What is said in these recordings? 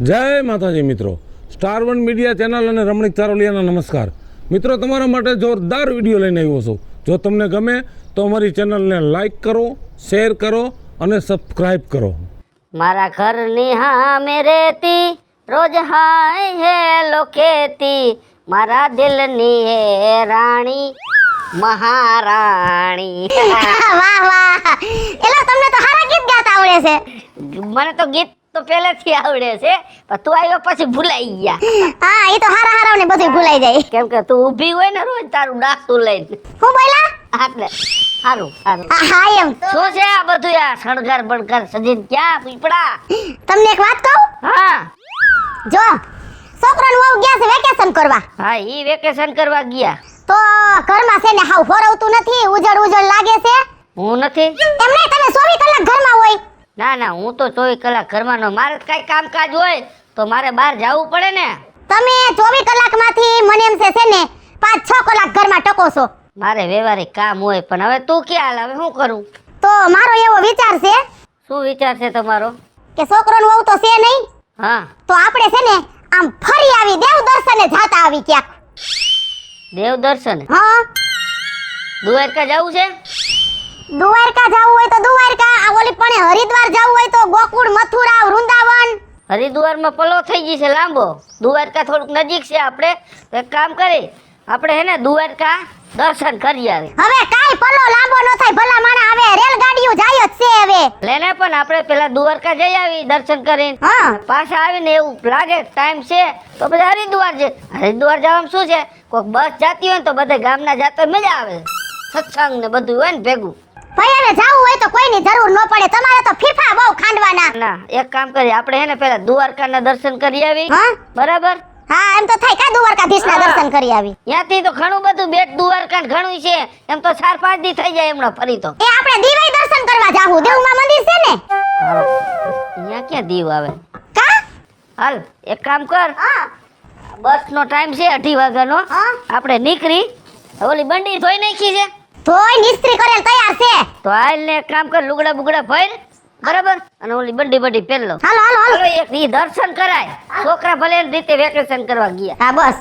જય માતાજી મિત્રો, સ્ટાર વન મીડિયા ચેનલ અને રમણીક ચારોલિયાના નમસ્કાર. મિત્રો, તમારા માટે જોરદાર વિડીયો લઈને આવ્યો છું. જો તમને ગમે તો અમારી ચેનલને લાઈક કરો, શેર કરો અને સબસ્ક્રાઈબ કરો. મારા ઘરની હામે રેતી રોજ હાય હેલો કેતી, મારા દિલની હે રાણી મહારાણી. વાહ વાહ, એલા તમને તો સારા ગીત ગાતા આવડે છે. મને તો ગીત તો પહેલેથી આવડે છે, પણ તું આવ્યો પછી ભૂલાઈ ગયા. હા, એ તો હારા હારાને બધું ભૂલાઈ જાય. કેમ કે તું ઊભી હોય ને રોજ તારું ડાકું લઈને. હું બોલા? એટલે સારું સારું. હા એમ. શું છે આ બધું? આ શણગાર બણગાર સજીને ક્યાં પીપડા? તમને એક વાત કહું? હા જો છોકરાનું વહુ ગયા છે વેકેશન કરવા. હા, ઈ વેકેશન કરવા ગયા તો ઘરમાં છે ને હાવ ફરવતું નથી, ઉજળ ઉજળ લાગે છે. હું નથી. એમ નહીં, તમે 24 કલાક ઘરમાં હોય. ના ના, હું તો 24 કલાક ઘરમાં નો. મારે કઈ કામકાજ હોય તો મારે બહાર જવું પડે ને. તમે 24 કલાકમાંથી મને એમ છે ને 5-6 કલાક ઘરમાં ટકો છો. મારે વ્યવહારિક કામ હોય, પણ હવે તું ક્યાં હાલ? હવે શું કરું? તો મારો એવો વિચાર છે શું વિચાર છે તમારો? કે છોકરાનું વહુ તો છે નહીં, હા, તો આપણે છે ને આમ ફરી આવી દેવ દર્શને જાતા આવી ક્યાંક. દેવ દર્શન? હા, દ્વારકા જવું છે? દ્વારકા જવું હોય તો દ્વારકા, આ ઓલી પણ હરિદ્વાર જવું હોય તો ગોકુળ, મથુરા, વૃંદાવન. હરિદ્વારમાં પલો થઈ ગઈ છે લાંબો. દ્વારકા થોડુંક નજીક છે. આપણે તો એક કામ કરી, આપણે હે ને દ્વારકા દર્શન કરી આવે. હવે કાઈ પલ્લો લાંબો ન થાય, ભલા માણા આવે રેલગાડીઓ જાય જ છે હવે. લેને પણ આપણે પેલા દ્વારકા જઈ આવી દર્શન કરીને. હા, પાછા આવીને એવું લાગે ટાઈમ છે તો પછી હરિદ્વાર છે. હરિદ્વાર જવામાં શું છે, કોઈક બસ જાતી હોય ને તો બધા ગામના જાતો મજા આવે. સત્સંગ ને બધું હોય ને ભેગું. ભાઈ હવે જાવું હોય તો કોઈની જરૂર ન પડે, તમારે તો ફીફા બહુ ખાંડવાના. ના, એક કામ કરી, આપણે હે ને પેલા દ્વારકાના દર્શન કરી આવી. હા બરાબર? હા, એમ તો થાય કા દ્વારકાધીશના દર્શન કરી આવી. ત્યાંથી તો ઘણું બધું બેટ દ્વારકા ઘણું છે. એમ તો 4-5 દી થઈ જાય હમણાં ફરી તો. એ આપણે દીવાઈ દર્શન કરવા જાવું, દેવમાં મંદિર છે ને. અહીંયા ક્યાં દીવ આવે? કા હાલ એક કામ કર, હા બસ નો ટાઈમ છે 8 વાગ્યાનો. હા, આપણે નીકળી, ઓલી બંડી ધોઈ નાખી છે ધોઈ નિસ્ત્રી કરેલ તૈયાર છે. તો હાલ ને એક કામ કર, લુગડા બુગડા ભર બરાબર, અને ઓલી બંડી બંડી પહેરલો. હાલો હાલો હાલો. હવે એક ઈ દર્શન કરાય. છોકરા ભલે એની રીતે વેકેશન કરવા ગયા. હા બસ.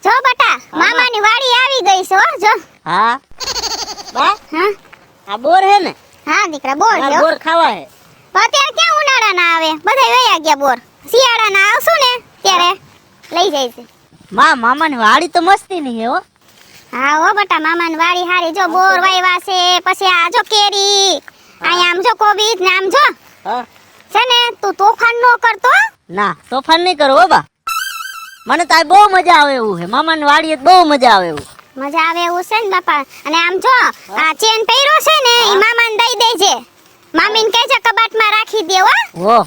જો બટા, મામાની વાડી આવી ગઈ છે હો. જો હા બા, હા આ બોર હે ને? હા દીકરા, બોર લ્યો. બોર ખાવા હે. અત્યારે ક્યાં ઉનાળાના આવે, બધા વયા ગયા બોર. શિયાળાના આવશું ને ત્યારે લઈ જાય છે. મામાની વાડી તો મસ્તી નહીં હે હો. હા હો બટા, મામાની વાડી હારી. જો બોર વાવ્યા છે, પછી આ જો કેરી, અહીંયા આમ જો કોબીજ ને આમ જો. હા છે ને, તું તોફાન નો કરતો. ના, તોફાન નહીં કરો હો બા. મને તો આ બહુ મજા આવે એવું છે. મામાની વાડીએ બહુ મજા આવે એવું. મજા આવે એવું છે ને બાપા. અને આમ જો આ ચેન પહેર્યો છે ને, ઈ મામાને દઈ દેજે. મામીને કહેજે કબાટમાં રાખી દે હો. ઓ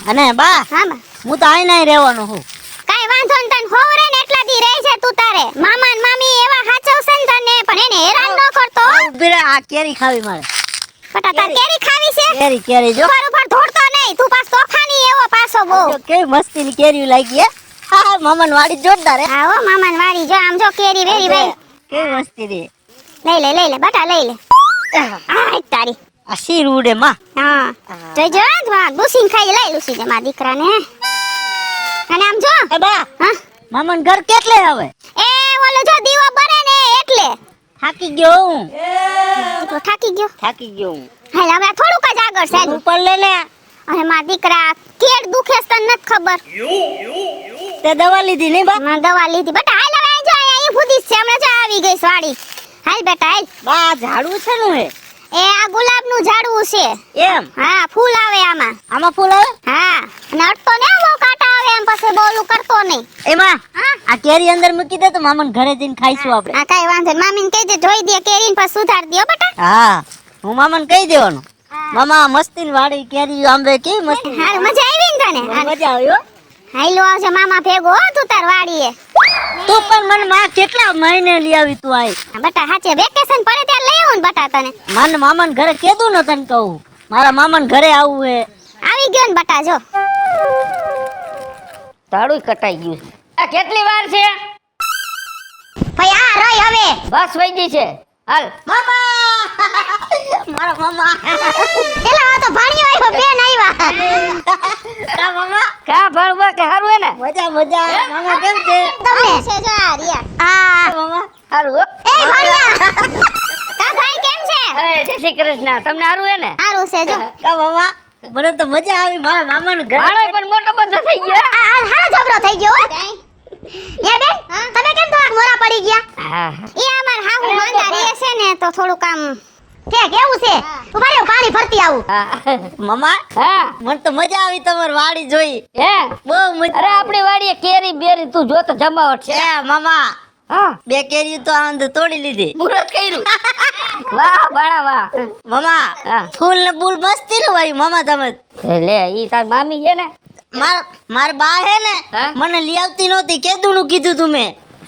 અને બા, હા બા, હું તો આઈ નહીં રહેવાનો હું. કાઈ વાંધો ન, તને હોવરે ને એટલા દી રહી છે તું તારે. મામા ને મામી એવા હાચવશે ને તને, પણ એને હેરાન ન કરતો. ઉભી આ કેરી ખાવી મારે. બટા તાર કેરી ખાવી છે? કેરી જો. ઉપર ઉપર ધોડતો નહીં, તું પાછો તોફાની એવો પાછો બહુ. કેવી મસ્તી ની કેરી લાગી હે. હા, મામાની વાડી જોરદાર હે. હા હો, મામાની વાડી જો આમ જો કેરી વેરી ભાઈ. કેવી મસ્તી ની. લઈ લે બટા, લઈ લે. આ તારી આ શીર ઉડે માં. હા જોઈ જો, દુસીન ખાઈ લઈ લુસી દે મારા દીકરાને. અને આમ જો એ બા, હા, મામાનું ઘર કેટલે આવે? એ ઓલો જો દીવો બરે ને એટલે. થાકી ગયો હું. તો થાકી ગયો હું. હાલ હવે થોડુંક જ આગળ છે. ઉપર લે ને. અરે મારા દીકરા, કેડ દુખે છે તને નથી ખબર? તે દવા લીધી નહીં બા? માં દવા લીધી બટા. હાલ હવે જો અહીં ફૂદીસ છે, હમણાં જો આવી ગઈ વાડી. હાલ બેટા હાલ. બા, ઝાડું છે નું હે? એ આ ગુલાબનું ઝાડવું છે. એમ? હા, ફૂલ આવે આમાં. આમાં ફૂલ આવે? હા, અને અટતો ને બહુ કાંટા આવે એમ, પછી બોલું કરતો નહીં. એમાં હા, આ કેરી અંદર મૂકી દે તો મામાને ઘરે જઈને ખાઈશું આપણે. આ કાઈ વાંધો નહીં. મામીને કહી દે જોઈ દે કેરીને, પછી સુધાર દયો બટા. હા, હું મામાને કહી દેવાનું. મામા મસ્તી ની વાડી કેરી આંબે કેવી મસ્તી. હાલ મજા આવી ને તને? મજા આવી હો. હાલો આવશે મામા ભેગો હો તું તાર વાડીએ. તું પણ મને માં કેટલા મહિને લઈ આવી તું આઈ? બટા હાચે વેકેશન પડે ત્યારે લઈ આવું ને બટા તને. મને મામાને ઘરે કીધું ને તને કહું. મારા મામાને ઘરે આવવું હે. આવી ગયો ને બટા જો. તાળું કટાઈ ગયું. આ કેટલી વાર છે? ભાઈ આ રહી હવે બસ વઈ ગઈ છે હાલ મારા મામા એલા આ તો ભાણિયો આવ્યો બેન આવ્યા કા મામા કા ભણવા કે હારું હે ને મજા મામા કેમ છે તમને છે જો આ રિયા આ મામા હારું હો એ ભાણિયા કા ભાઈ કેમ છે એ જય શ્રી કૃષ્ણ તમને હારું હે ને સારું છે જો કા મામા મને તો મજા આવી મારા મામાનું ઘર ભાણો પણ મોટો બધો થઈ ગયો આ હારો ઝબરો થઈ ગયો એ બેન તમે કેમ તો મોરા પડી ગયા હા એ અમાર હાહુ માંદા રહે છે ને તો થોડું કામ કે કેવું છે ઉભા રહ્યો પાણી ભરતી આવું હા મમ્મા હા મને તો મજા આવી તમારી વાડી જોઈ હે બહુ મજા અરે આપણી વાડીએ કેરી બેરી તું જો તો જમાવટ છે છે મામા હા બે કેરીઓ તો આંધ તોડી લીધી મુહૂર્ત કર્યું વાહ બાળા વાહ મમ્મા હા. ફૂલ ને બૂલ મસ્તી નું ભાઈ મમ્મા તમે એ લે ઈ તાર મામી છે ને માર બા હે ને હા? મને લઈ આવતી નહોતી કેદું નું કીધું તું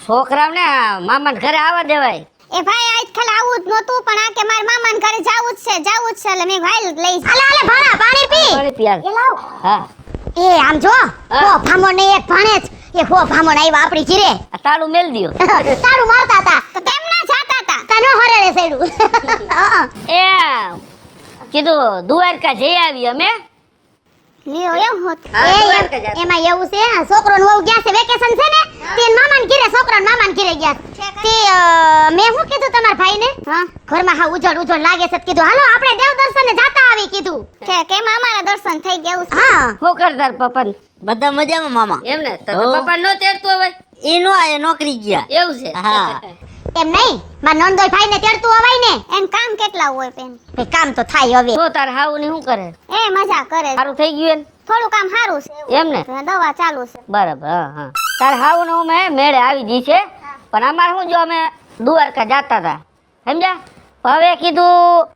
છોકરાઓને મામાને ઘરે આવવા દેવાય એ ભાઈ આજ ખાલી આવું જ નહોતું પણ આ કે માર મામાને ઘરે જાવું જ છે એટલે મેં ભાઈ લઈ આલે ભાણા પાણી પી પાણી પીઆલ. એ લાવ હા એ આમ જો હો ભામણ ને એક ભાણે જ એ હો ભામણ આવ્યા આપણી જીરે આ તાળું મેલ દ્યો તારું મારતા હતા તો કેમ ના જાતા હતા તને હરેડે સેડું એ કીધું દ્વારકા જઈ આવી અમે લ્યો એમ હોત હા, દ્વારકા જાતા. એમાં એવું છે છોકરો ને વહુ ગયા છે વેકેશન છે ને તે મામાને ઘરે છોકરા ને મામાને ઘરે ગયા તે મેં શું કીધું તમારા ભાઈને ઘરમાં હા ઉજળ લાગે છે તો કીધું હાલો આપણે દેવ દર્શને જાતા આવી કીધું કે કેમ અમારા દર્શન થઈ ગયા હા શું કરતાર પપ્પા બધા મજામાં મામા એમ ને તો હો. પપ્પા નો તેડતું હવે એ નો આયા નોકરી ગયા એવું છે હા. એમ નહીં માર નંદોઈ ભાઈ ને તેડતું અવાય ને એમ કામ કેટલા હોય પેન કામ તો થાય હવે તો તાર હાવ ની શું કરે એ મજા કરે સારું થઈ ગયું થોડું કામ સારું છે એમ ને દવા ચાલુ છે બરાબર હા હા તાર હાવ ને અમે મેળે આવી ગઈ છે પણ અમારે શું જો અમે દ્વારકા જાતા હતા સમજ્યા હવે કીધું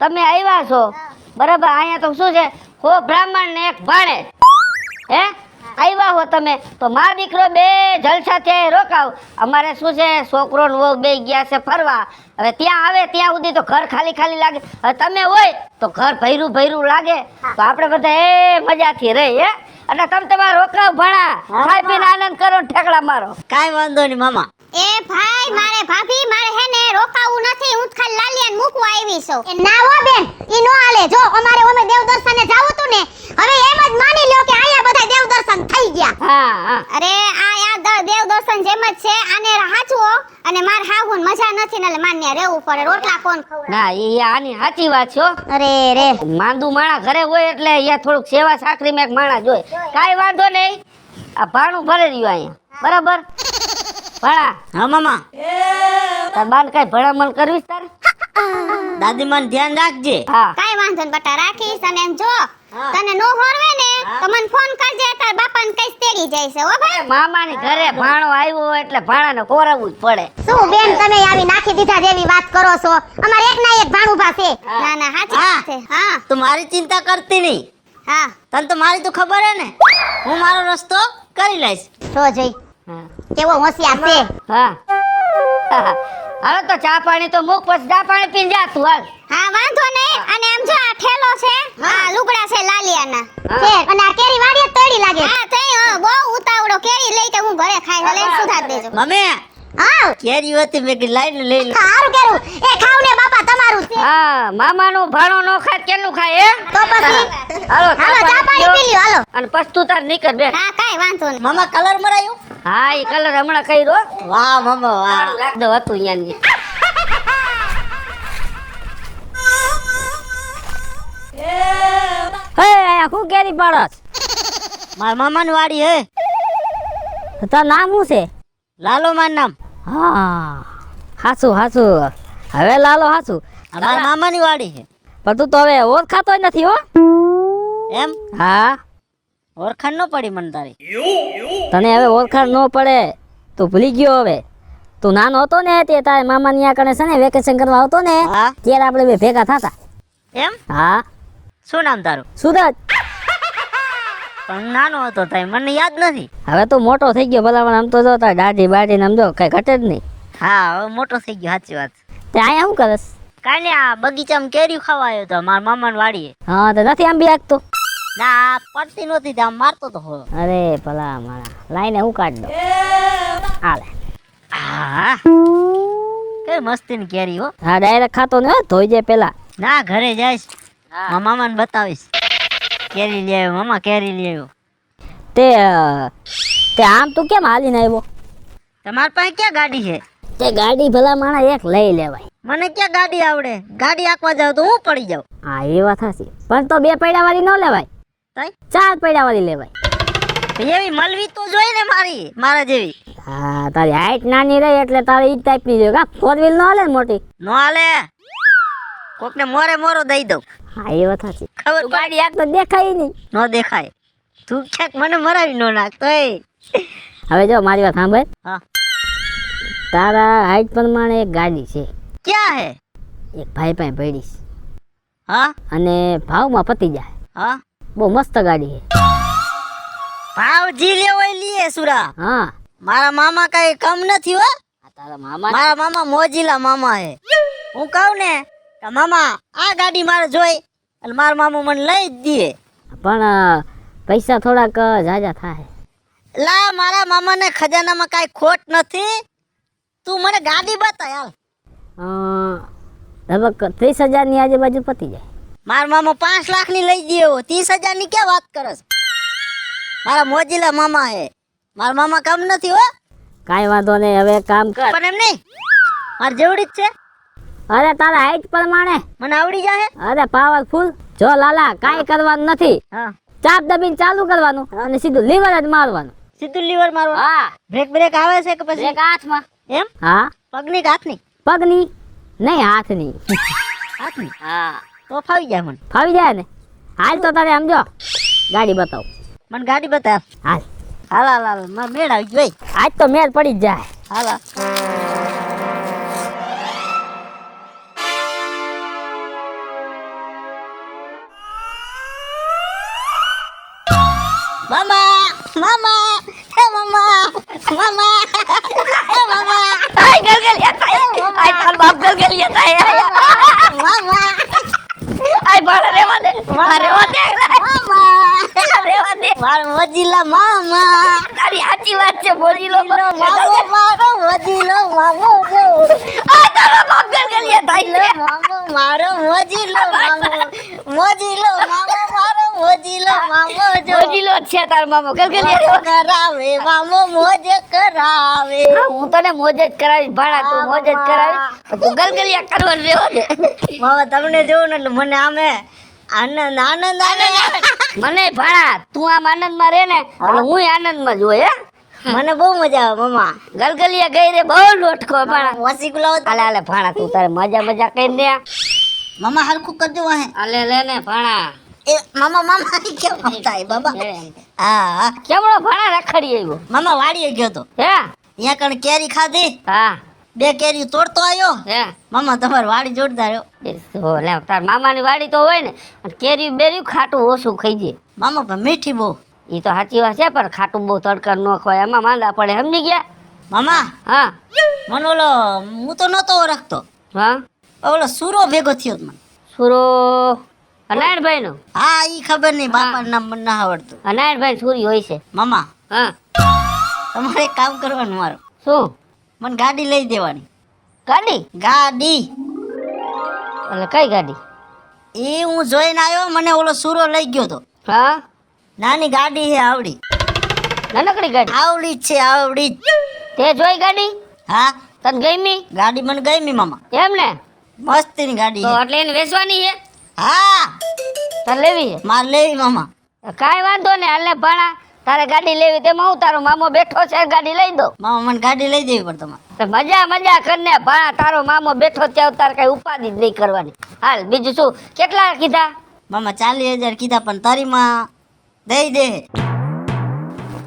તમે આવ્યા છો બરાબર અહીંયા તો શું છે હો બ્રાહ્મણ ને એક ભાણે હે આવ્યા હો તમે તો મારો દીકરો બે જલસા થયા રોકાવ અમારે શું છે છોકરો ને વહુ બે ગયા છે ફરવા હવે ત્યાં આવે ત્યાં સુધી તો ઘર ખાલી ખાલી લાગે હવે તમે હોય તો ઘર ભર્યું લાગે તો આપણે બધા એ મજાથી રહી હે અને તમે તમારે રોકાવ ભણા ખાઈ પીને આનંદ કરો ને ઠેકડા મારો કાઈ વાંધો નહીં મામા એ ભાઈ મારે ભાભી મારે હે ને રોકાવું નથી હું તો ખાલી લાલિયાને મૂકવા આવી છું એ ના હો બેન ઈ નો હાલે જો અમારે ઓમે દેવ દર્શને જાવું તું ને હવે એમ જ માની લ્યો કે આયા બધા દેવ દર્શન થઈ ગયા હા હા અરે આ યાર દેવ દર્શન જેમ જ છે આને હાચવો અને માર હાહુન મજા નથી ને એટલે માન્ય રહેવું પડે રોટલા કોણ ખવડાવે ના એ આની સાચી વાત છે હો. અરે રે માંદુ માણા ઘરે હોય એટલે અહીંયા થોડુંક સેવા સાકરી માં એક માણા જોઈ કાંઈ વાંધો નહીં આ ભાણું ભરી રહ્યું અહીંયા બરાબર ભણા હા મામા તાર બાન કઈ ભણામણ કરવીશ તારે દાદી માન ધ્યાન રાખજે હા કાઈ વાંધો ને બટા રાખીશ અને એમ જો તને નો હોરવે ને તો મને ફોન કરજે તાર બાપાને કઈશ તેડી જાય છે હો ભાઈ મામાની ઘરે ભાણો આવ્યો હોય એટલે ભાણાને કોરાવવું જ પડે શું બેન તમે આવી નાખી દીધા જેવી વાત કરો છો અમારે એક ના એક ભાણું પાસે ના ના સાચી હા. વાત છે હા તું મારી ચિંતા કરતી નહીં હા તને તો મારી તો ખબર હે ને હું મારો રસ્તો કરી લઈશ તો જોઈ હા કેવો હોશિયાર છે હા હાલો તો ચા પાણી તો મૂક પછી ચા પાણી પીને જા તું હાલ હા વાંધો નહીં અને આમ જો આ ઠેલો છે હા લુગડા છે લાલિયાના હા. છે અને આ કેરી વાડીએ તળી લાગે હા તઈ બહુ ઉતાવળો કેરી લઈ તો હું ઘરે ખાઈ લે સુધાર દેજો મમ્મી હા કેરી હતી મેં કીધું લાઈને લઈ લે સારું કેરું એ ખાવ ને બાપા તમારું છે હા મામાનું ભાણો નો ખાય કેનું ખાય હે તો પછી હાલો હાલો ચા પાણી પી લ્યો હાલો અને પછી તું તાર નીકળ બેન હા કાઈ વાંધો નહીં મામા કલર મરાયું હા એ કલર હમણાં કર્યો વાહ મામા વાહ રાખ દો હતું અહીંયાની હે આયા હું કેરી પાડસ મારા મામાની વાડી હે તાર નામ શું છે લાલો માર નામ હા હાસુ હવે લાલો હાસુ મારા મામાની વાડી છે પણ તું તો હવે ઓળખાતો નથી હો એમ હા ઓળખાણ ન પડી મને તારી તને હવે ઓળખાણ ન પડે તું ભૂલી ગયો હવે તું નાનો હતો ને તે તારા મામાની આ કણે છે ને વેકેશન કરવા આવતો ને હા ત્યારે આપણે બે ભેગા થતા એમ હા શું નામ તારું સુરજ પણ નાનો હતો તાઈ મને યાદ નથી હવે તું મોટો થઈ ગયો ભલામણ આમ તો જો તાર દાઢી બાઢી ને આમ જો કઈ ઘટે જ નહીં હા હવે મોટો થઈ ગયો સાચી વાત તે અહીંયા શું કરસ કાંઈ નહીં આ બગીચામાં કેરી ખાવા આવ્યો તો મારા મામાની વાડીએ હા તો નથી આમ બી આગતો ના આ પડતી નહોતી તો આમ મારતો તો હો અરે ભલા મારા લાઈને હું કાઢ દો હાલે હા કે મસ્તી ની કેરી હો. હા ડાયરેક્ટ ખાતો ને હો, ધોઈ જાય પેલા. ના ઘરે જઈશ મામા ને બતાવીશ. કેરી લઈ આવ્યો મામા, કેરી લઈ આવ્યો. તે તે આમ તું કેમ હાલીને આવ્યો? તમારી પાસે ક્યાં ગાડી છે? તે ગાડી ભલા માણા એક લઈ લેવાય. મને ક્યાં ગાડી આવડે? ગાડી આંકવા જાવ તો હું પડી જાઉં. હા એ વાત સાચી, પણ તો 2 પૈડા વાળી ન લેવાય, તઈ 4 પૈડા વાળી લેવાય. એવી મળવી તો જોઈએ ને મારા જેવી. હા તારી હાઈટ નાની રહી એટલે તારે ઈ ટાઈપની જોઈએ કા? 4 વ્હીલ ન હાલે ને મોટી? નો હાલે, કોકને મોરે મોરો દઈ દઉં. હા એ વાત સાચી. ખબર તું ગાડી આગ તો દેખાય નહીં. નો દેખાય. તું ક્યાંક મને મરાવી નો નાખતો. હવે જો મારી વાત સાંભળ. હા તારા હાઈટ પ્રમાણે એક ગાડી છે, ક્યાં હે? એક ભાઈ પાસે પડીશ હા અને ભાવમાં પતી જાય. હા બહુ મસ્ત ગાડી છે. ભાવ જી લેવો એ લીએ સુરા. હા મારા મામા કઈ કમ નથી હો. આ તારા મામા મારા મામા મોજીલા મામા હે. હું કહું ને કે મામા આ ગાડી મારે જોઈ એટલે મારા મામા મને લઈ જ દે. પણ પૈસા થોડાક ઝાઝા થાય. લા મારા મામાને ખજાનામાં કાંઈ ખોટ નથી. તું મને ગાડી બતા યાર. લગભગ 30,000 ની આજુબાજુ પતી જાય. મારા મામા 5 લાખ ની લઈ દેવો, 30,000 ની ક્યાં વાત કરસ? મારા મોજીલા મામા હે. મારા મામા કામ નથી હો. કાંઈ વાંધો નહીં, હવે એક કામ કર. પણ એમ નહીં, મારે જેવડી જ છે. અરે તારા હાઈટ પ્રમાણે મને આવડી જાય. અરે પાવરફુલ. જો લાલા કાંઈ કરવાનું નથી, હા ચાપ દબીને ચાલુ કરવાનું અને સીધું લીવર જ મારવાનું. સીધું લીવર મારવા. હા બ્રેક બ્રેક આવે છે કે પછી એક હાથમાં. એમ? હા પગની કે હાથની? પગની નહીં હાથની. હાથની. હા તો ફાવી જાય મને. ફાવી જાય ને. હાલ તો તારે સમજો ગાડી બતાવ. મને ગાડી બતા. હાલ હાલ હાલ હાલ મારે મેળ આવી ગઈ. આજ તો મેળ પડી જ જાય. હાલ હાલ. મામા મામા હે મામા મામા હે મામા આય ગલગલિયા થાય. આય તાર બાપ ગલગલિયા થાય. મામા આય બાળા રેવા દે. રેવા દે. રેવા દે. મારો વજીલા મામા. તારી સાચી વાત છે. બોલી લો મારો મારો વજીલો મામો જો. આય તારા બાપ ગલગલિયા થાય. મારો મોજીલો મામો મોજીલો મામો મારો મોજીલો મામો જો. બોલી લો છે તાર મામો ગલગલિયા. કરાવે મામો મોજ કરાવે. હું તને મોજ જ કરાવીશ ભાણા, તું મોજ જ કરાવીશ. તું ગલગલિયા કરવાનું રેવા દે. મામા તમને જોઉં ને એટલે મને આમે આનંદ આનંદ આનંદ. મને ભાણા તું આમ આનંદમાં રહે ને એટલે હું આનંદમાં જ હોય. મને બહુ મજા આવે મામા. ગલગલિયા ગઈ રે બહુ લોટકો ભાણા. વાસી ગુલાવ. હાલે હાલે ભાણા તું તારે મજા કરી દે. મામા હરખું કરજો વાહે. હાલે લે ને ભાણા. એ મામા મામા કેમ થાય બાબા? હા કેમળો ભાણા રખડી આવ્યો. મામા વાડીએ ગયો તો. હે અહીંયા કણ કેરી ખાધી. હા 2 કેરી તોડતો આવ્યો. હે મામા તમારી વાડી જોરદાર હો. એ લે તાર મામાની વાડી તો હોય ને અને કેરી બેરી ખાટું ઓછું ખાઈ જાય. મામા પણ મીઠી બહુ. એ તો સાચી વાત છે, પણ ખાટું બહુ તડકા ન ખવાય એમાં માંદા પડે. સમજી ગયા? મામા હા મને ઓલો હું તો નતો ઓળખતો. હા ઓલો સુરો ભેગો થયો મને. સુરો નારાયણભાઈ નો. હા ઈ ખબર નહીં, બાપાનું નામ મને ના આવડતું. નારાયણભાઈ સુરી હોય છે. મામા હા તમારે એક કામ કરવાનું મારું. શું? મને ગાડી લઈ દેવાની. ગાડી? ગાડી એટલે કઈ ગાડી? એ હું જોઈને આવ્યો, મને ઓલો સુરો લઈ ગયો તો. હા નાની ગાડી છે આવડી. નાનકડી ગાડી? આવડી જ છે આવડી જ. તે જોઈ ગાડી? હા તને ગમી? ગાડી મને ગમી મામા. એમ ને? મસ્તીની ગાડી તો છે. એટલે એને વેચવાની છે? હા તારે લેવી છે? મારે લેવી મામા. કાંઈ વાંધો ને હાલે ભાણા, તારે ગાડી લેવી તેમાં હું તારો મામો બેઠો છે, ગાડી લઈ દો. મામા મને ગાડી લઈ દેવી પડે તમારે. તો મજા કરને ભાણા, તારો મામો બેઠો ત્યાં તારે કઈ ઉપાધિ જ નહીં કરવાની. હાલ બીજું શું? કેટલા કીધા? મામા 40,000 કીધા પણ તારીમાં દઈ દે.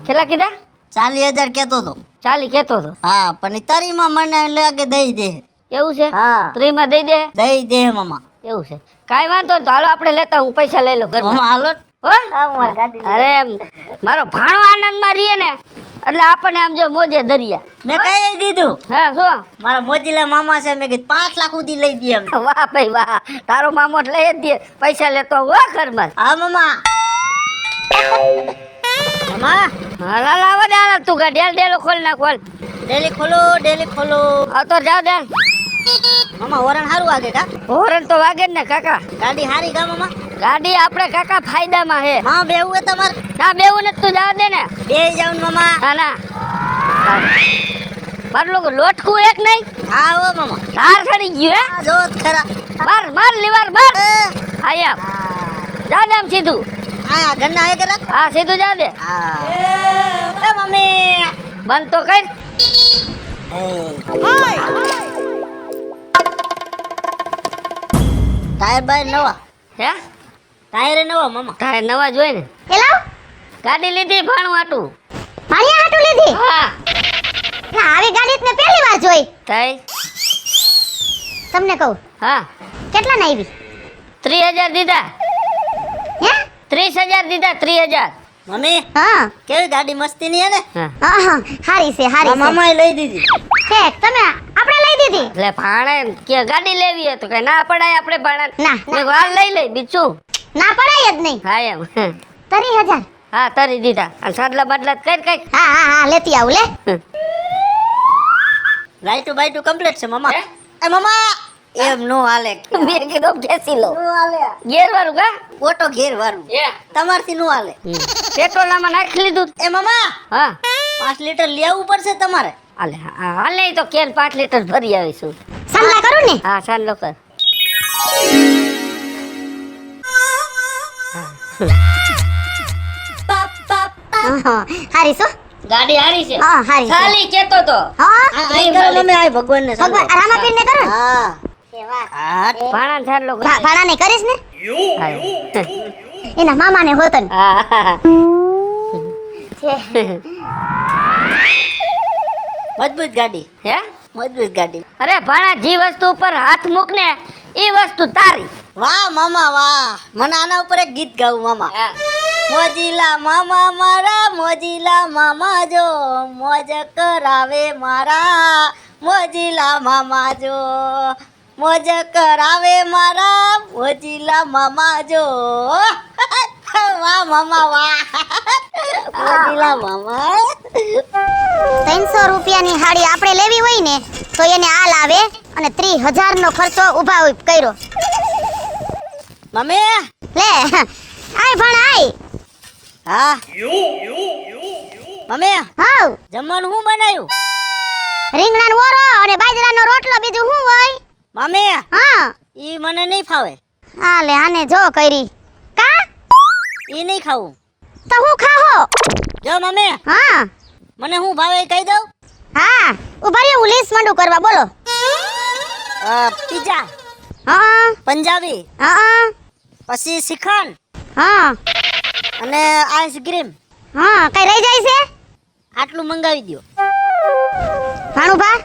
કેટલા કીધા? 40,000 કેતો તો. 40 કેતો હતો. હા પણ ઈ તારીમાં મને લાગે દઈ દે. એવું છે? હા 3 માં દઈ દે. દઈ દે મામા. એવું છે? કાંઈ વાંધો નહીં, તો હાલો આપણે લેતા, હું પૈસા લઈ લઉં ઘરમાં. મામા હાલો. હો? અરે મારો ભાણો આનંદમાં રહીએ ને એટલે આપણને આમ જો મોજે દરિયા. મેં કઈ દીધું. હા શું? મારા મોજીલા મામા છે, મેં કીધું 5 લાખ સુધી લઈ દે એમ. વાહ ભાઈ વાહ, તારો મામો જ લઈ જ દે, પૈસા લેતો હો ઘરમાં. હા મામા. મામા હા લાલ આવા દે હાલ તું કા ડેલો ખોલ ના ખોલ ડેલી ખોલો ડેલી ખોલો. આ તો જાવ દે મામા હોરણ હારું વાગે કા? હોરન તો વાગે જ ને કાકા ગાડી હારી કા મામા? ગાડી આપણે કાકા ફાયદામાં હે હા બેવું હે તમારે? ના બેવું ને તું જાવ દે ને બે જાવ ને મામા. ના ના મારું લોકો લોટકું એક નહીં હા હો મામા. ધાર ચડી ગયું હે આ જો જ ખરા. માર માર લીવાર માર આયા જા દે આમ સીધું આ ઘરના હે કરા? હા સીધું જા દે હા. એ મમ્મી. બંધ તો કર ટાયર બાયર નવા. હે ટાયર નવા મામા. તારે નવા જોઈ ને હેલો ગાડી લીધી ભાણું આટું ભાણિયા હાટુ લીધી હા ના આવી ગાડી જ મેં પહેલી વાર જોઈ થઈ તમને કહું હા કેટલા ના આવી 30,000 દીધા હે 30,000 દીધા 30,000 મમ્મી હા કેવી ગાડી મસ્તી ની હે ને? હા હા હા હારી છે હારી છે મામાએ લઈ દીધી. ઠેક તમે આપણે લઈ દીધી એટલે ભાણે કે ગાડી લેવી હોય તો કઈ ના પડાય આપણે ભાણા ના, ના. હાલ લઈ લઈ બીજું ના પડાય જ નહીં હા એમ 30,000 હા તરી દીધા અને સાદલા બદલા કઈ કઈ હા હા હા લેતી આવું લે લાઈટુ બાઈટુ કમ્પ્લીટ છે મામા. હે? એ મામા એમ નો હાલે. મેં કીધું ખેંચી લો નો હાલે. ગેર વાળું કા ઓટો ઘેર વાળું. તમારથી નો હાલે. પેટ્રોલ આમાં નાખી લીધું એ મામા હા 5 લીટર લેવું પડશે તમારે. હાલે હાલે ઈ તો કેન 5 લીટર ભરી આવીશું સાંભળા કરું ને હા સાન લો કર હા હારી છો ગાડી હારી છે હા હારી છે. ખાલી કેતો તો હા આઈ કરો મમ્મી આઈ ભગવાનને ભગવાન રામાપીર ને કરો ને? હા. કેવા હા. ભાણા સાન લો કર ભાણા ને કરીશ ને હા એના મામા ને હોતન હા મજબૂત ગાડી. હે મજબૂત ગાડી. અરે ભાણા જે વસ્તુ ઉપર હાથ મૂક ને એ વસ્તુ તારી વાહ મામા વાહ. મને આના ઉપર એક ગીત ગાવું મામા. હા. મોજીલા મામા મારા મોજીલા મામા જો મોજ કરાવે મારા મોજીલા મામા જો મોજ કરાવે મારા મોજીલા મામા જો વાહ મામા વાહ મોજીલા મામા. 300 રૂપિયાની હાડી આપણે લેવી હોય ને તો એને આલ આવે અને 30,000 નો ખર્ચો ઉભા હોય કર્યો મમ્મી. લે આય ભણ આય હા મમ્મી હાઉ જમવાનું શું બનાવ્યું? રીંગણાનો ઓરો અને બાજરાનો રોટલો બીજું શું હોય મમ્મી હા ઈ મને નહીં ફાવે. હા લે આને જો કરી કા ઈ નહીં ખાવું. તો હું ખાહો જો મમ્મી હા મને શું ભાવે એ કહી દઉં. હા ઉભા રહ્યો હું લિસ્ટ મંડું કરવા બોલો પિઝા હા પંજાબી હા પછી શ્રીખંડ હા અને આઈસ્ક્રીમ હા કઈ રહી જાય છે આટલું મંગાવી દો. ભાણુભા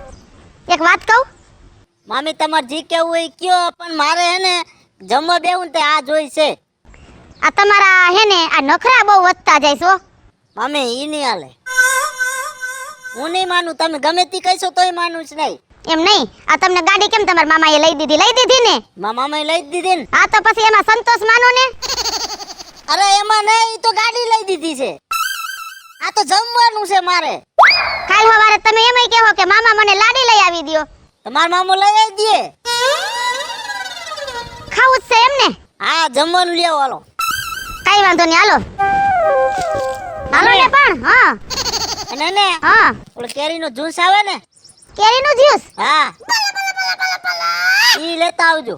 એક વાત કહું મામી તમારે જે કેવું હોય એ કયો પણ મારે હે ને જમવા બેવું ને તે આ જોઈ છે. આ તમારા હે ને આ નખરા બહુ વધતા જાય છો મામી ઈ નહીં હાલે. હું નહીં માનું. તમે ગમે તે કહેશો તોય માનું જ નહીં. એમ નહીં આ તમને ગાડી કેમ તમારા મામાએ લઈ દીધી ને મામાએ લઈ જ દીધી ને. હા તો પછી એમાં સંતોષ માનો ને અરે એમાં નહીં ઈ તો ગાડી લઈ દીધી છે. આ તો જમવાનું છે મારે. કાલ સવારે તમે એમય કહો કે મામા મને લાડી લઈ આવી દ્યો તમાર મામો લઈ આવી દે. ખાવું જ છે એમ ને હા જમવાનું લેવો હાલો. કઈ વાંધો નહીં હાલો હાલો ને પણ હા અને ને હા ઓલો કેરીનો જ્યુસ આવે ને કેરીનું જ્યુસ હા ઈ લેતા આવજો.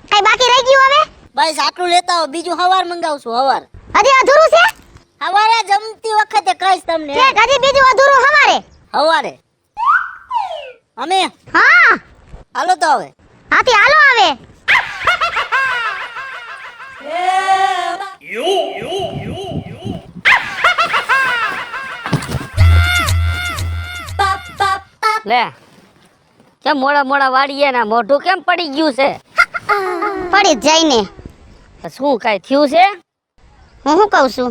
કઈ બાકી રહી ગયું હવે બસ આટલું લેતા આવો. બીજું હવાર મંગાવશું હવાર. હજી અધૂરું છે હવારે જમતી વખતે કહીશ તમને. ઠીક હજી બીજું અધૂરું હવારે હવારે અમે હા હાલો તો હવે. હાથી હાલો આવે લે કેમ મોડા મોડા વાડીએ ના મોઢું કેમ પડી ગયું છે પડી જ જાય ને શું કાઈ થયું છે હું શું કહું છું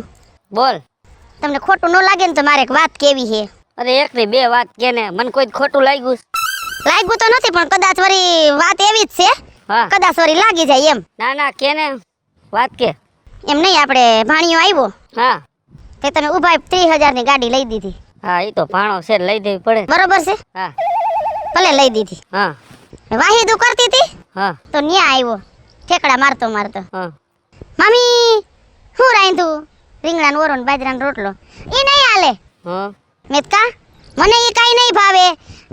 બોલ તમને ખોટું ન લાગે ને તો મારે એક વાત કેવી છે અરે એક ની બે વાત કે ને મને કોઈ ખોટું લાગ્યું છે? લાગ્યું તો નથી પણ કદાચ વળી વાત એવી જ છે હા કદાચ વળી લાગી જાય એમ ના ના કે ને વાત કે એમ નહીં આપણે ભાણિયો આવ્યો હા તે તમે ઉભા 30,000 ની ગાડી લઈ દીધી. હા એ તો ભાણો છે લઈ દેવી પડે. બરોબર છે? હા ભલે લઈ દીધી. હા વાહીદું કરતી હતી હા તો ન્યા આવ્યો ઠેકડા મારતો હા મમ્મી હું રાંધું? રીંગણાનો ઓરો ને બાજરાનો રોટલો. ઈ નહીં હાલે. હા મેતકા મને ઈ કાઈ નહીં ભાવે.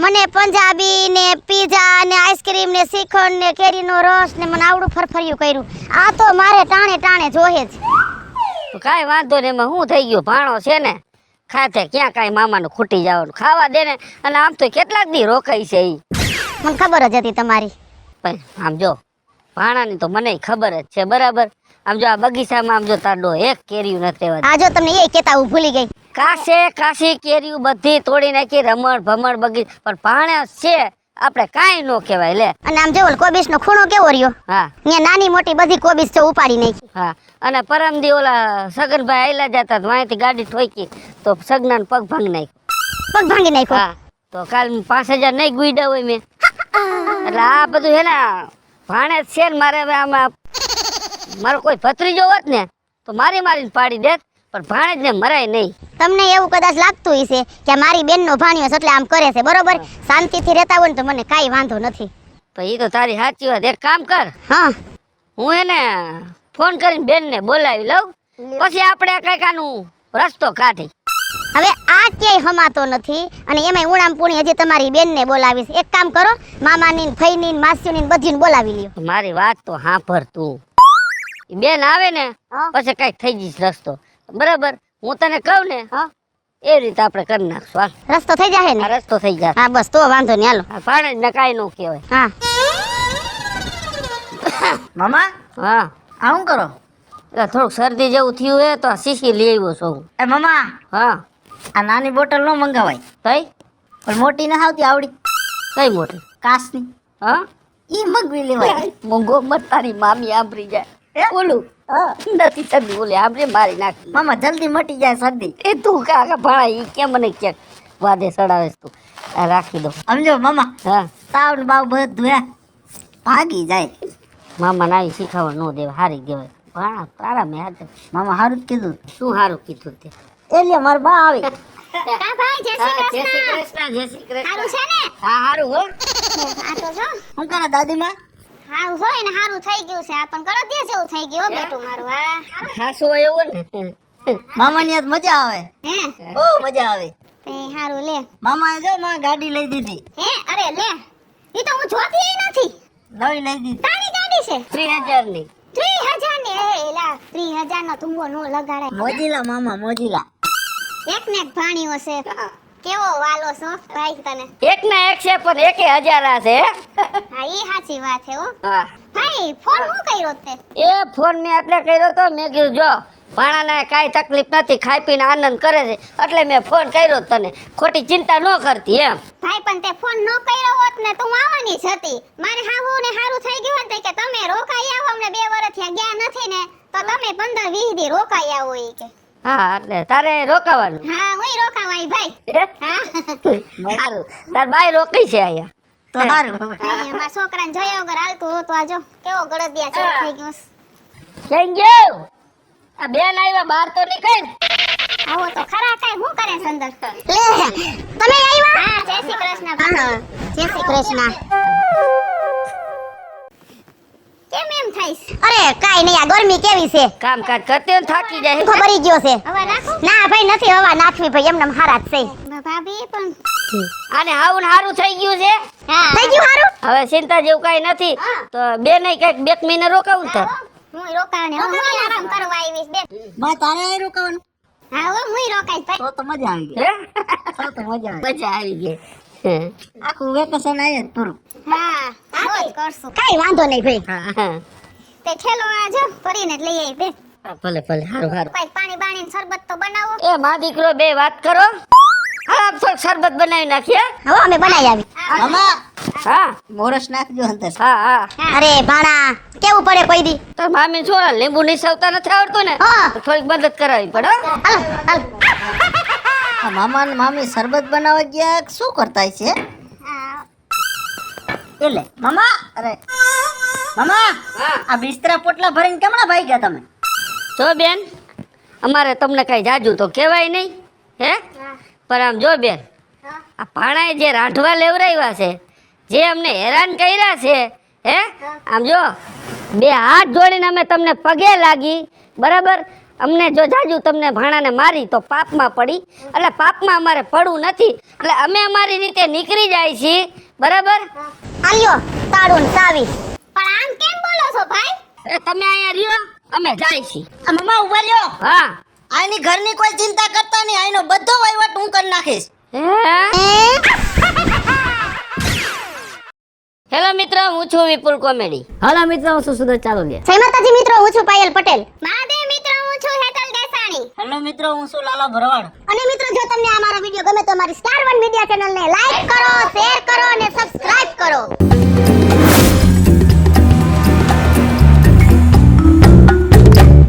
મને પંજાબી ને પીઝા ને આઈસ્ક્રીમ ને શ્રીખંડ ને કેરીનો રસ ને મને આવડું ફરફરિયું કર્યું. આ તો મારે ટાણે ટાણે જોહે જ. તો કાંઈ વાંધો નહીં, એમાં શું થઈ ગયું? ભાણો છે ને ખાતે ક્યાં કાંઈ મામાનું ખૂટી જવાનું. ખાવા દે ને. અને આમ તો કેટલાક દી રોકાઈ છે ઈ. મને ખબર જ હતી તમારી. પણ આમ જો ભાણાની તો મને ખબર જ છે બરાબર. આમ જો આ બગીચામાં આમ જો તાડો એક કેરીયું નથી રહેવા. આ જો તમને એ કેતા હું ભૂલી ગઈ. કાશી કેરીયું બધી તોડી નાખી, રમણ ભમણ બગીચ. પણ ભાણા છે આપણે કાંઈ ન કહેવાય લે. અને આમ જો કોબીસ નો ખૂણો કેવો રહ્યો. હા ત્યાં નાની મોટી બધી કોબીસ જો ઉપાડી નાખી. હા અને પરમદી ઓલા સગનભાઈ આયલા જતા તો અહીંથી ગાડી ઠોકી તો સગનાનો પગ ભાંગી નાખ્યો. પગ ભાંગી નાખ્યો. હા તો કાલ 5,000 નહીં ગુઈડા હોય મેં. એટલે આ બધું હે ને ભાણે જ છે ને. મારે હવે આમાં મારો કોઈ ભત્રીજો હોત ને તો મારીને પાડી દેત. પણ ભાણે જ ને મરાય નહીં. તમને એવું કદાચ લાગતું હશે કે મારી બેનનો ભાણિયો છે એટલે આમ કરે છે બરોબર. શાંતિથી રહેતા હોય ને તો મને કાંઈ વાંધો નથી. તો એ તો તારી સાચી વાત. એક કામ કર, હા હું એને ફોન કરીને બેનને બોલાવી લઉં, પછી આપણે કંઈક આનું રસ્તો કાઢી. હવે આ ક્યાંય હમાતો નથી. અને એમાંય ઉણામ પૂણી હજી તમારી બેનને બોલાવીશ. એક કામ કરો, મામાની ફઈની માસીની બધીને બોલાવી લ્યો. મારી વાત તો સાંભળ તું. ઈ બેન આવે ને હા. પછી કઈક થઈ જઈશ રસ્તો બરાબર. હું તને કહું ને હા એ રીતે આપણે કરી નાખશું. હાલ રસ્તો થઈ જાય ને? આ રસ્તો થઈ જાય. હા બસ તો વાંધો નહીં હાલો. આ ભાણે જ ને કાંઈ ન કહેવાય. હા મામા હા આ શું કરો? એટલે થોડુંક શરદી જેવું થયું હે તો આ શીશી લઈ આવ્યો છું. એ મામા હા આ નાની બોટલ ન મંગાવાય, કઈ પણ મોટી ના આવતી આવડી કઈ મોટી? કાચની હા ઈ મગવી લેવાય. મોંઘો મત તારી મામી આંબરી જાય. ઓલું નથી શરદી ઓલે આંબરે મારી નાખી. મામા જલ્દી મટી જાય શરદી. એ તું કાકા ભાણા ઈ કેમ મને ક્યાંક વાદે ચડાવે તું. આ રાખી દો. સમજો મામા, હા તાવ ને બાવ બધું હે ભાગી જાય. મામાને આવી શીખાવા ન દેવા, હારી દેવાય. ભાણા તારા મેં હાથ. મામા સારું જ કીધું. શું સારું કીધું તે? એટલે મારી બા આવી. કા ભાઈ જય હા, શ્રી જય શ્રી કૃષ્ણ. કૃષ્ણ, જય શ્રી કૃષ્ણ. હારું છે ને? હા હારું હો. આ તો જો શું કરે દાદીમાં? હારું હોય ને હારું થઈ ગયું છે. આ પણ કરો દે જેવું થઈ ગયું હો બેટું મારું. હા હાસુ એવો ને. મામાની યાદ મજા આવે, હે બહુ મજા આવે. તે હારું લે. મામાએ જો માં ગાડી લઈ દીધી, હે અરે લે, ઈ તો હું જોતી નથી. નવી લઈ દીધી. તારી ગાડી છે 3,000 ની. 30,000 ની. એ લા 30,000 નો તુંબો નો લગાડાય. મોજીલા મામા મોજીલા. એક ને એક ભાણિયો છે. કેવો વાલો છો ભાઈ તને. એક ના એક છે પણ 1,000 છે. હા ઈ સાચી વાત છે હો. હા ભાઈ ફોન હું કર્યો તે? એ ફોન મેં એટલે કર્યો તો. મેં કીધું જો ભાણાને કાંઈ તકલીફ નથી, ખાઈ પીને આનંદ કરે છે એટલે મેં ફોન કર્યો તને. ખોટી ચિંતા ન કરતી એમ. ભાઈ પણ તે ફોન નો કર્યો હોત ને તો હું આવવાની જ હતી. મારે હાહુ ને હારું થઈ ગયું ને કે તમે રોકાઈ આવો. અમને 2 વર્ષથી ગયા નથી ને તો તમે 15-20 દી રોકાઈ આવો ઈ કે. હા એટલે તારે રોકાવાનું. હા હું રોકાવાય ભાઈ. હા સારું, તાર બાઈ રોકી છે અહીંયા. તો સારું. અમારા છોકરાને જોયા વગર હાલતું હતું. આ જો કેવો ગળદિયા ચેક થઈ ગયો છે. ક્યાં ગયો? આ બેન આવ્યા બહાર તો નીકળ. આવો તો ખરા કાઈ હું કરે સંદર. લે તમે આવ્યા? હા જય શ્રી કૃષ્ણ ભાઈ. જય શ્રી કૃષ્ણ. કેમ એમ થઈશ? અરે કાઈ નહીં, આ ગરમી કેવી છે. કામકાજ કરતી હોય ને થાકી જાય. ભરી ગયો છે. હવા નાખો? ના ભાઈ નથી હવા નાખવી ભાઈ, એમને હારા જ છે. ભાભી પણ આને હાવું ને હારું થઈ ગયું છે. હા થઈ ગયું હારું. હવે ચિંતા જેવું કઈ નથી. તો બે નહીં કઈક 2 મહિને રોકાવું તાર. હું રોકાને હું આરામ કરવા આવીશ બે. બા તારે અહીં રોકાવાનું? હા હું રોકાઈશ ભાઈ. તો મજા આવી ગઈ. હે? તો મજા આવી. મજા આવી ગઈ. હે. આખું વેકેશન આયે જ પૂરું. હા આ કરશું. કાઈ વાંધો નહીં ભાઈ. હા, હા. તે ઠેલો આ જો ભરીને જ લઈ આવી બે. ભલે ભલે હારું હારું. કાઈ પાણી બાણી ને શરબત તો બનાવો. એ માં દીકરો બે વાત કરો. હા થોડુંક શરબત બનાવી નાખીએ. હવે અમે બનાવી આવી. મામા હા મોરસ નાખજો અંદર. હા હા. અરે ભાણા કેવું પડે કોઈ દી. તાર મામી શું લીંબુ નીસવતા નથી આવડતું ને? હા. તો થોડીક મદદ કરાવી પડે હો. હાલો હાલો. આ મામા ને મામી શરબત બનાવવા ગયા કે શું કરતા છે? એટલે મામા, અરે મામા હા. આ બિસ્તરા પોટલા ભરીને કેમણા ભાઈ ગયા તમે? તો બેન અમારે તમને કાંઈ જાજુ તો કહેવાય નહીં હે પણ આમ જો બેન આ ભાણાએ જે રાંધવા લેવરાવ્યા છે જે અમને હેરાન કર્યા છે હે આમ જો બે હાથ જોડીને અમે તમને પગે લાગી બરાબર અમને જો જાજુ તમને ભાણાને મારી તો પાપમાં પડી એટલે પાપમાં અમારે પડવું નથી એટલે અમે અમારી રીતે નીકળી જાય છીએ બરાબર આલ્યો તાળું ને ચાવી પણ આમ કેમ બોલો છો ભાઈ એ તમે અહીંયા રહ્યો અમે જાય છીએ આ મમ્મા ઉભા રહ્યો હા આની ઘરની કોઈ ચિંતા કરતા નહીં આનો બધો વહીવટ હું કરી નાખીશ હેલો મિત્રો હું છું વિપુલ કોમેડી હાલો મિત્રો હું છું સુરત ચાલોલિયા જય માતાજી મિત્રો હું છું પાયલ પટેલ મહાદેવ મિત્રો હું છું હેતલ દેસાણી હેલો મિત્રો હું છું લાલા ભરવાડ અને મિત્રો જો તમને અમારો વિડિયો ગમે તો અમારી સ્ટાર 1 મીડિયા ચેનલને લાઈક કરો શેર કરો અને સબસ્ક્રાઇબ કરો